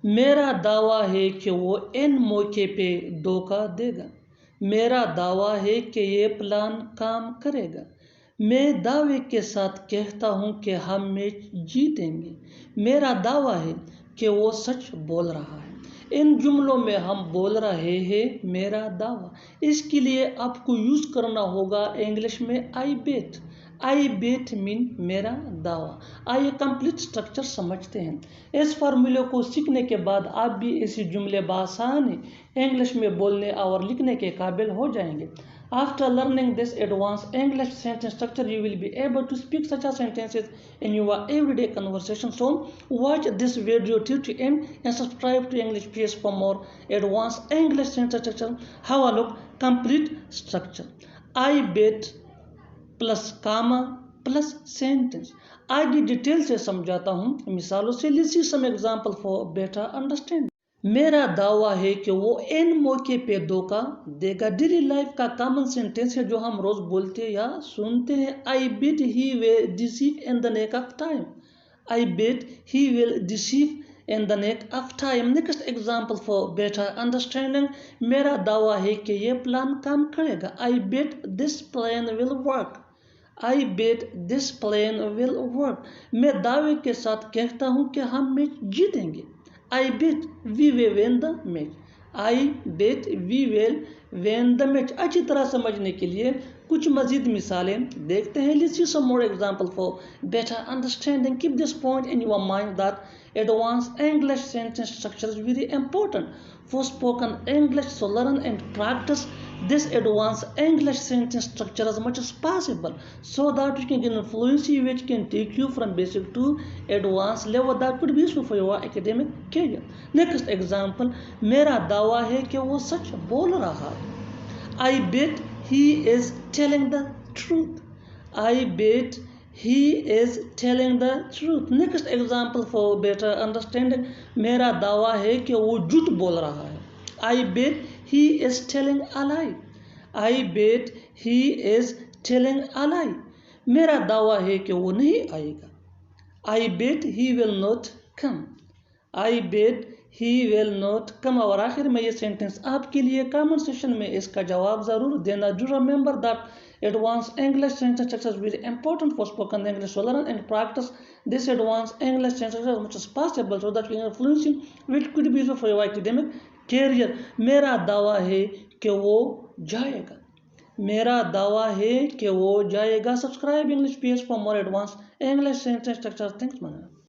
मेरा दावा है कि वो इन मौके पे धोखा देगा। मेरा दावा है कि ये प्लान काम करेगा। मैं दावे के साथ कहता हूँ कि हम मैच जीतेंगे। मेरा दावा है कि वो सच बोल रहा है। इन जुमलों में हम बोल रहे हैं मेरा दावा। इसके लिए आपको यूज़ करना होगा इंग्लिश में आई बेट। आई बेट मीन मेरा दावा। आइए कंप्लीट स्ट्रक्चर समझते हैं। इस फार्मूले को सीखने के बाद आप भी ऐसे जुमले बासानी इंग्लिश में बोलने और लिखने के काबिल हो जाएंगे। After learning this advanced English sentence structure, you will be able to speak such a sentences in your everyday conversation. So, watch this video till the end and subscribe to English PS for more advanced English sentence structure. Have a look. Complete structure. I bet plus comma plus sentence. आगे detail से समझाता हूँ मिसालों से। Let's see some example for better understand. मेरा दावा है कि वो इन मौके पे धोखा देगा। डेली लाइफ का कॉमन सेंटेंस है जो हम रोज बोलते या सुनते हैं। I bet he will deceive in the nick of time. I bet he will deceive in the nick of time. Next example for better understanding. मेरा दावा है कि ये प्लान काम करेगा। I bet this plan will work. I bet this plan will work. मैं दावे के साथ कहता हूँ कि हम मैच जीतेंगे। I bet we will win the match. I bet we will win the match. अच्छी तरह समझने के लिए कुछ मजीद मिसालें देखते हैं। Let's see some more example for better understanding. Keep this point in your mind that advanced English sentence structure is very important for spoken English. So learn and practice this advanced English sentence structure as much as possible so that you can gain fluency which can take you from basic to advanced level that could be useful for your academic career. Next example, मेरा दावा है कि वो सच बोल रहा है। I bet he is telling the truth. I bet he is telling the truth. Next example for better understanding. मेरा दावा है कि वो झूठ बोल रहा है। I bet he is telling a lie. I bet he is telling a lie. मेरा दावा है कि वो नहीं आएगा। I bet he will not come. I bet he will not come. और आखिर में ये सेंटेंस आपके लिए कमेंट सेक्शन में इसका जवाब ज़रूर देना। Do remember that advanced English sentence structure is very important for spoken English. So learn and practice this advanced English sentence structure as much as possible so that you can fluency which could be useful for your academic career. मेरा दावा है कि वो जाएगा। मेरा दावा है कि वो जाएगा। Subscribe English PS for more advanced English sentence structure. Thanks man.